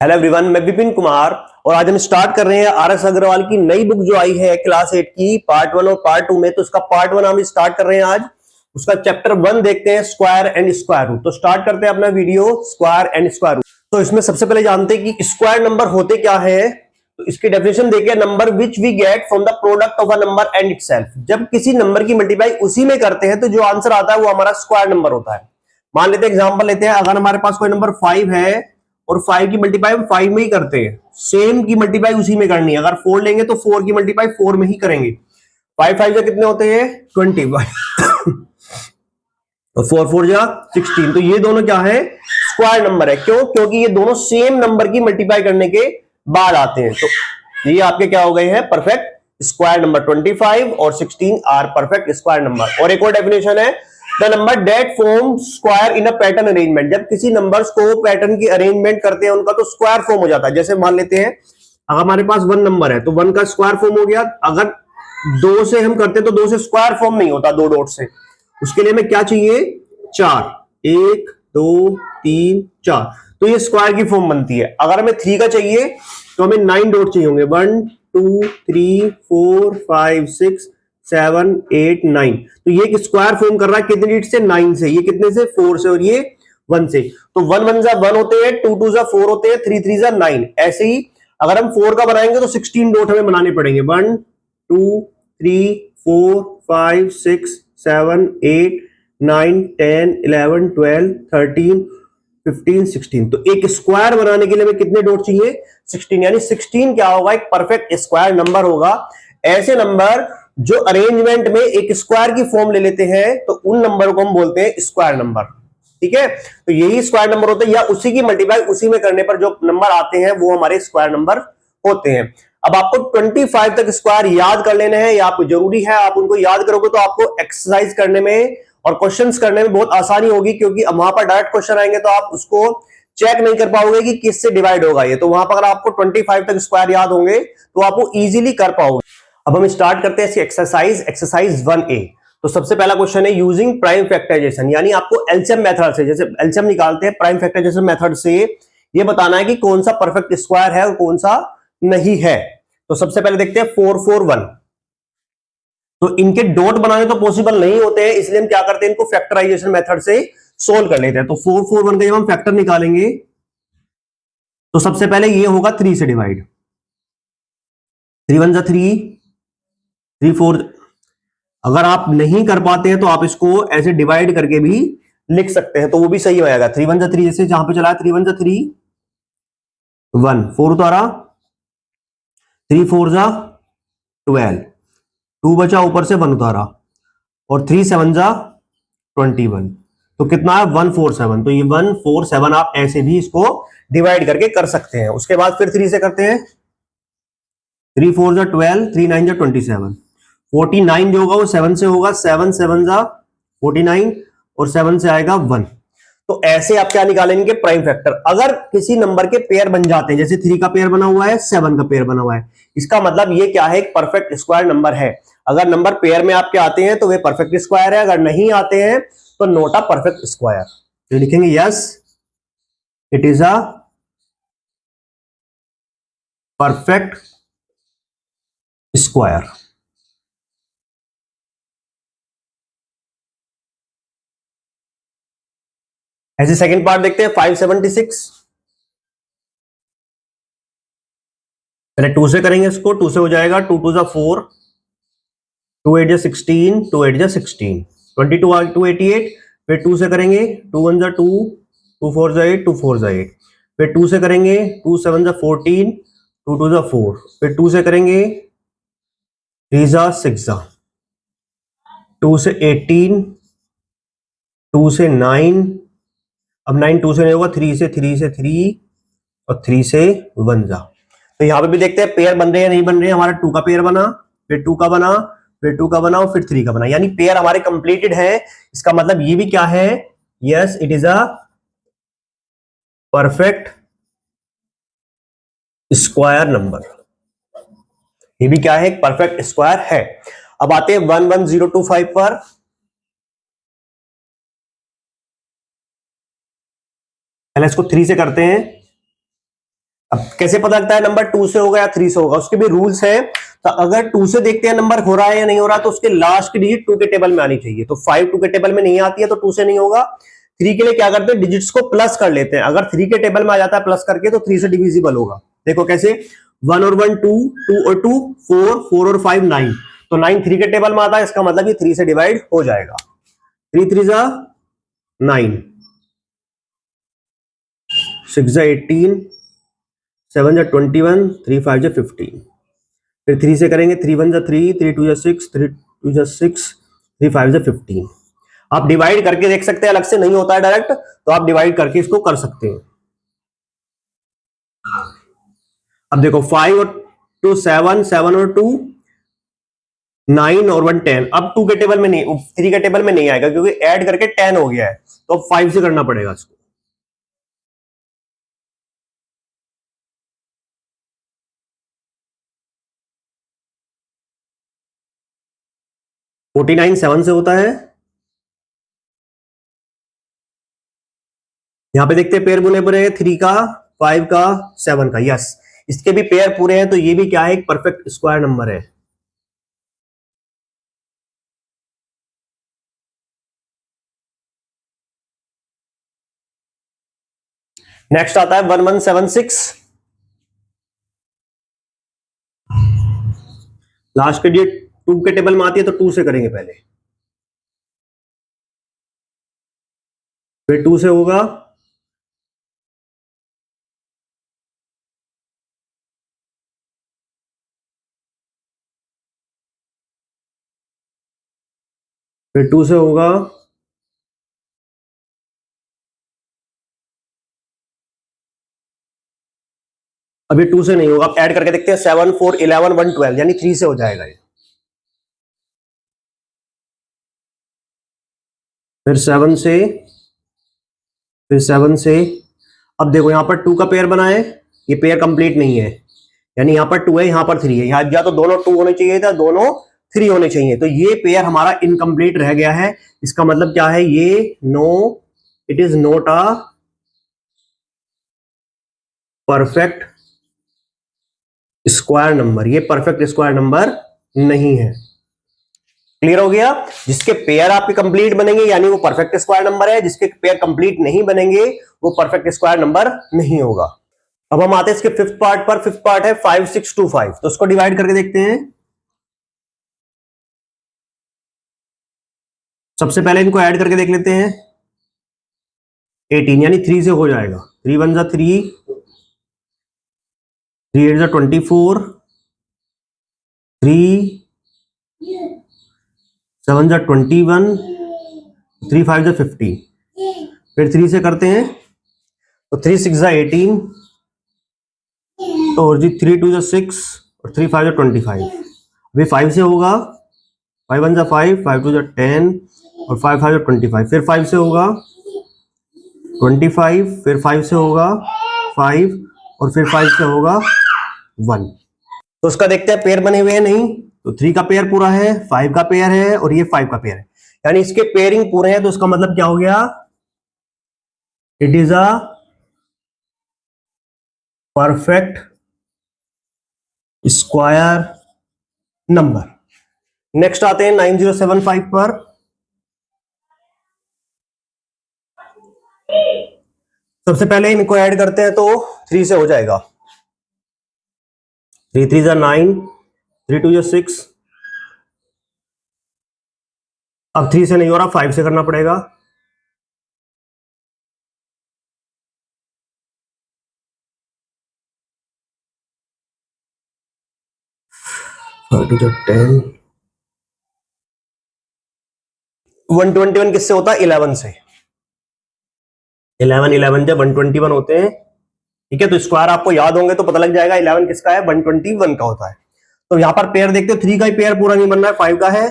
Hello everyone, मैं विपिन कुमार और आज हम स्टार्ट कर रहे हैं आर.एस. अग्रवाल की नई बुक जो आई है क्लास 8 की पार्ट 1 और पार्ट 2 में। तो उसका पार्ट 1 हम स्टार्ट कर रहे हैं आज। उसका चैप्टर 1 देखते हैं, स्क्वायर एंड स्क्वायर रूट। तो स्टार्ट करते हैं अपना video, square and square root. तो इसमें सबसे पहले जानते हैं कि स्क्वायर नंबर होते क्या है। तो इसकी डेफिनेशन देखिए, number which we get from the product of a number and itself. जब किसी नंबर की मल्टीप्लाई उसी में करते हैं तो जो आंसर आता है वो हमारा स्क्वायर नंबर होता है। मान लेते हैं, एग्जांपल लेते हैं, अगर हमारे पास कोई नंबर 5 है और 5 की मल्टीप्लाई हम 5 में ही करते हैं, सेम की मल्टीप्लाई उसी में करनी है। अगर 4 लेंगे तो 4 की मल्टीप्लाई 4 में ही करेंगे। 5 5 कितने होते हैं 20 और 4 4 16। तो ये दोनों क्या है, स्क्वायर नंबर है। क्यों? क्योंकि ये दोनों सेम नंबर की मल्टीप्लाई करने के बाद आते हैं। तो ये आपके क्या हो गए हैं, परफेक्ट स्क्वायर नंबर। 25 और 16 आर परफेक्ट स्क्वायर नंबर। और एक और डेफिनेशन है, the number that form square in a pattern arrangement. जब किसी नंबर्स को पैटर्न की अरेंजमेंट करते हैं उनका तो स्क्वायर फॉर्म हो जाता है। जैसे मान लेते हैं, अगर हमारे पास 1 नंबर है तो 1 का स्क्वायर फॉर्म हो गया। अगर 2 से हम करते हैं तो 2 से स्क्वायर फॉर्म नहीं होता, 2 डॉट से। उसके लिए हमें क्या चाहिए, 4। 1 2 3 4। तो ये स्क्वायर की फॉर्म बनती है। अगर हमें 3 का चाहिए तो हमें 9 डॉट चाहिए होंगे। 1 2 3 4 5 6 7 8 9। तो ये एक स्क्वायर फॉर्म कर रहा है कितने डिजिट से, 9 से। ये कितने से, 4 से, और ये 1 से। तो 1 1 जा 1 होते हैं, 2 2 जा 4 होते हैं, 3 3 जा 9। ऐसे ही अगर हम 4 का बनाएंगे तो 16 डॉट हमें बनाने पड़ेंगे। 1 2 3 4 5 6 7 8 9 10 11 12 13 15 16। तो एक स्क्वायर बनाने के लिए हमें कितने डॉट चाहिए, 16। यानी 16 क्या होगा, एक परफेक्ट स्क्वायर नंबर होगा। ऐसे नंबर जो अरेंजमेंट में एक स्क्वायर की फॉर्म ले लेते हैं तो उन नंबर को हम बोलते हैं स्क्वायर नंबर। ठीक है, तो यही स्क्वायर नंबर होते हैं, या उसी की मल्टीप्लाई उसी में करने पर जो नंबर आते हैं वो हमारे स्क्वायर नंबर होते हैं। अब आपको 25 तक स्क्वायर याद कर लेने हैं, या आपको जरूरी है। आप उनको याद करोगे तो आपको एक्सरसाइज करने में और क्वेश्चंस करने में बहुत आसानी होगी, क्योंकि वहां पर डायरेक्ट क्वेश्चन आएंगे तो आप उसको चेक नहीं कर पाओगे कि किससे डिवाइड होगा ये। तो वहां पर अगर आपको 25 तक स्क्वायर याद होंगे तो आप वो इजीली कर पाओगे। अब हम स्टार्ट करते हैं इसकी एक्सरसाइज 1A। तो सबसे पहला क्वेश्चन है, यूजिंग प्राइम फैक्टराइजेशन। यानी आपको एलसीएम मेथड से, जैसे एलसीएम निकालते हैं प्राइम फैक्टराइजेशन मेथड से, ये बताना है कि कौन सा परफेक्ट स्क्वायर है और कौन सा नहीं है। तो सबसे पहले देखते हैं 4 4 1। तो इनके डॉट बनाने तो पॉसिबल नहीं होते हैं, इसलिए हम क्या करते हैं, इनको फैक्टराइजेशन मेथड से सोल्व कर लेते हैं। तो 4 4 1 का जब हम फैक्टर निकालेंगे तो सबसे पहले ये होगा 3 से डिवाइड। 3 1 जा 3, 3 4। अगर आप नहीं कर पाते हैं तो आप इसको ऐसे डिवाइड करके भी लिख सकते हैं, तो वो भी सही हो जाएगा। 3 1 जा 3, जैसे जहां पे चला है 3 1 जा 3 1, 4 उतारा, 3 4 जा 12, 2 बचा, ऊपर से 1 उतारा, और 3 7 जा 21। तो कितना है, 147। तो ये 147 आप ऐसे भी इसको डिवाइड करके कर सकते हैं। उसके बाद फिर 3 से करते हैं, 3 4 जा 12, 3 9 जा 27। 49 जो होगा वो 7 से होगा, 7 7 जा 49, और 7 से आएगा 1। तो ऐसे आप क्या निकालेंगे, प्राइम फैक्टर। अगर किसी नंबर के पेयर बन जाते हैं, जैसे 3 का पेयर बना हुआ है, 7 का पेयर बना हुआ है, इसका मतलब ये क्या है, एक परफेक्ट स्क्वायर नंबर है। अगर नंबर पेयर में आपके आते हैं तो वे परफेक्ट स्क्वायर है, अगर नहीं आते हैं तो नॉट अ परफेक्ट स्क्वायर। तो लिखेंगे yes, it is a perfect square. ऐसे सेकंड पार्ट देखते हैं, 576। पहले 2 से करेंगे इसको, 2 से हो जाएगा, 2 2 जा 4, 2 8 जा 16, 2 8 जा 16, 22 आ 288। फिर 2 से करेंगे, 2 1 जा 2, 2 4 जा 8, 2 4 जा 8। फिर 2 से करेंगे, 2 7 जा 14, 2 2 जा 4। फिर 2 से करेंगे, 3 जा 6 जा, 2 से 18, 2 से 9। अब 9 2 से नहीं होगा, 3 से 3 से 3, और 3 से 1 जा। तो यहां पे भी देखते हैं पेयर बन रहे हैं नहीं बन रहे हैं। हमारा 2 का पेयर बना, फिर 2 का बना, फिर 2 का बना, और फिर 3 का बना, यानी पेयर हमारे कंप्लीटेड है। इसका मतलब ये भी क्या है, yes it is a perfect square number. ये भी क्या है, एक परफेक्ट स्क्वायर है। अब आते हैं 11025 पर। पहले इसको 3 से करते हैं, अब कैसे पता लगता है नंबर 2 से होगा या 3 से होगा, उसके भी रूल्स है। तो अगर 2 से देखते हैं नंबर हो रहा है या नहीं हो रहा, तो उसके लास्ट की डिजिट 2 के टेबल में आनी चाहिए। तो 5 2 के टेबल में नहीं आती है तो 2 से नहीं होगा। 3 के लिए क्या करते हैं, डिजिट्स को प्लस कर लेते हैं। अगर 3 के टेबल में आ जाता है प्लस करके तो 3 से डिविजिबल होगा। देखो कैसे, 1 और 1 2, 2 और 2 4, 4 और 5 9। तो 9 3 के टेबल में आता है, इसका मतलब ये 3 से डिवाइड हो जाएगा। 3 3 जा 9, 6 जा 18, 7 जा 21, 3 5 जा 15। फिर 3 से करेंगे, 3 1 जा 3, 3 2 जा 6, 3 2 जा 6, 3 5 जा 15। आप डिवाइड करके देख सकते हैं, अलग से नहीं होता है डायरेक्ट, तो आप डिवाइड करके इसको कर सकते हैं। अब देखो 5 और 2 7, 7 और 2 9 और 1 10। अब 2 के टेबल में नहीं, 3 के टेबल में नहीं आएगा क्योंकि ऐड करके 10 हो गया है। तो अब 5 से करना पड़ेगा इसको। फोर्टी नाइन 7 से होता है। यहां पे देखते हैं पेयर बुने बुने, 3 का 5 का 7 का। यस, इसके भी पेयर पूरे हैं, तो ये भी क्या है, एक परफेक्ट स्क्वायर नंबर है। नेक्स्ट आता है 1176। लास्ट के डिजिट 2 के टेबल में आती है तो 2 से करेंगे पहले, फिर 2 से होगा, फिर 2 से होगा, अभी 2 से नहीं होगा। अब ऐड करके देखते हैं, 7 4 11 1 12, यानी 3 से हो जाएगा ये। फिर 7 से, फिर 7 से। अब देखो यहां पर 2 का पेयर बना है, ये पेयर कंप्लीट नहीं है, यानी यहां पर 2 है, यहां पर 3 है। यहां या तो दोनों 2 होने चाहिए था, दोनों 3 होने चाहिए, तो ये पेयर हमारा इनकम्प्लीट रह गया है। इसका मतलब क्या है, ये no, it is not a perfect square number, ये परफेक्ट स्क्वायर नंबर नहीं है। क्लियर हो गया। जिसके पेयर आपके कंप्लीट बनेंगे यानी वो परफेक्ट स्क्वायर नंबर है, जिसके पेयर कंप्लीट नहीं बनेंगे वो परफेक्ट स्क्वायर नंबर नहीं होगा। अब हम आते हैं इसके फिफ्थ पार्ट पर। फिफ्थ पार्ट है 5625, तो उसको डिवाइड करके देखते हैं। सबसे पहले इनको ऐड करके देख लेते हैं। 18 यानी 3 से हो जाएगा। 3 1 जा 3, 3 8 जा 24, 3 7 जा 21, 3 5 जा 50। फिर 3 से करते हैं तो 3 6 जा 18, तो और जी 3 2 जा 6 और 3 5 जा 25। अभी 5 से होगा, 5 1 जा 5, 5 2 जा 10 और 5 5 जा 25। फिर 5 से होगा 25, फिर 5 से होगा 5 और फिर 5 से होगा 1। तो उसका देखते हैं पेयर बने हुए हैं नहीं, तो 3 का पेयर पूरा है, 5 का पेयर है और ये 5 का पेयर है, यानी इसके पेयरिंग पूरे हैं। तो उसका मतलब क्या हो गया, it is a perfect square number. Next आते हैं 9075 पर। सबसे पहले इनको ऐड करते हैं तो 3 से हो जाएगा। 3 3 जा 9, 3 2 जा 6। अब 3 से नहीं हो रहा, 5 से करना पड़ेगा। 5 2 जा 10। 121 किससे होता है, 11 से। 11 11 जब 121 होते हैं, ठीक है। तो स्क्वायर आपको याद होंगे तो पता लग जाएगा 11 किसका है, 121 का होता है। तो यहां पर पेयर देखते हो, 3 का ही पेयर पूरा नहीं बन रहा है, 5 का है,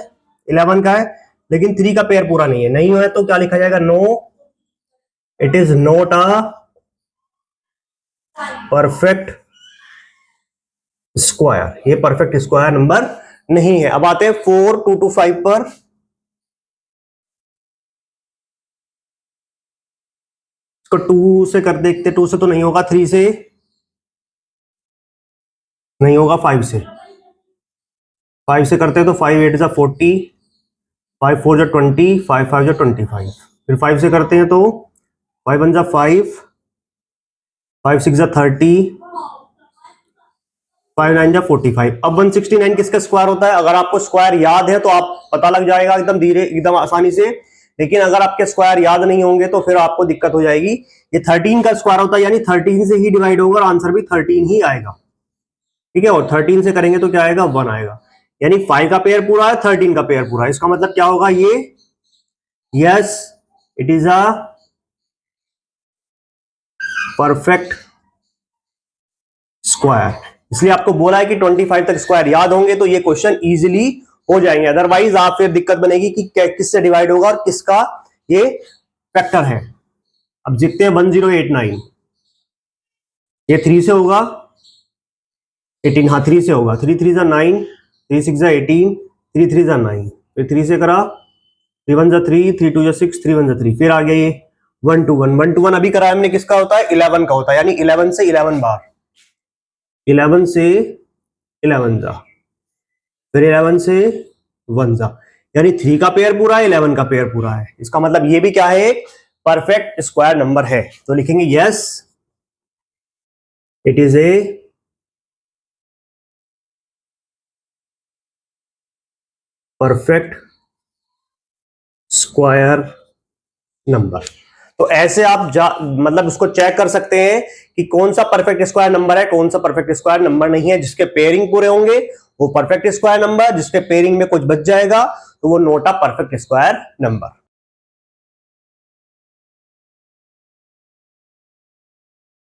11 का है, लेकिन 3 का पेयर पूरा नहीं है। नहीं है तो क्या लिखा जाएगा, no, it is not a perfect square, ये परफेक्ट स्क्वायर नंबर नहीं है। अब आते हैं 4225 पर। इसको 2 से कर देखते, 2 से तो नहीं होगा, 3 से, नहीं होगा 5 से। 5 से करते हैं तो 5 8 जा 40, 5 4 जा 20, 5 5 जा 25। फिर 5 से करते हैं तो 5 1 जा 5, 5 6 जा 30, 5 9 जा 45। अब 169 किसका स्क्वायर होता है? अगर आपको स्क्वायर याद है तो आप पता लग जाएगा एकदम धीरे, एकदम आसानी से। लेकिन अगर आपके स्क्वायर याद नहीं होंगे तो फिर आपको दिक्कत हो जाएगी। ये 13 का स्क्वायर होता है, यानी 13 से ही डिवाइड होगा और आंसर भी 13 ही आएगा। ठीक है, और 13 से करेंगे तो क्या आएगा? 1 आएगा। यानी 5 का पेयर पूरा है, 13 का पेयर पूरा है। इसका मतलब क्या होगा? ये yes, it is a perfect square. इसलिए आपको बोला है कि 25 तक स्क्वायर याद होंगे तो ये क्वेश्चन इजीली हो जाएंगे। अदरवाइज आप फिर दिक्कत बनेगी कि किससे डिवाइड होगा और किसका ये फैक्टर है। अब देखते हैं 1089, ये 3 से होगा, 18, हाँ 3 से होगा। 3 3 जा 9, 3 6 जा 18, 3 3 जा 9, फिर 3 से करा, 3 1 जा 3, 3 2 जा 6, 3 1 जा 3। फिर आ गया ये 1 2 1, 1 2 1 अभी करा हमने, किसका होता है? 11 का होता है। यानी 11 से 11 बार, 11 से 11 जा, फिर 11 से 1 जा, यानी 3 का पेयर पूरा है, 11 का पेयर पूरा है। इसका मतलब ये भी क्या है? परफेक्ट स्क्वायर नंबर है। तो लिखेंगे yes, it is a perfect square number. तो ऐसे आप मतलब उसको चेक कर सकते हैं कि कौन सा परफेक्ट स्क्वायर नंबर है, कौन सा परफेक्ट स्क्वायर नंबर नहीं है। जिसके पेयरिंग पूरे होंगे वो परफेक्ट स्क्वायर नंबर, जिसके पेयरिंग में कुछ बच जाएगा तो वो not a perfect square number.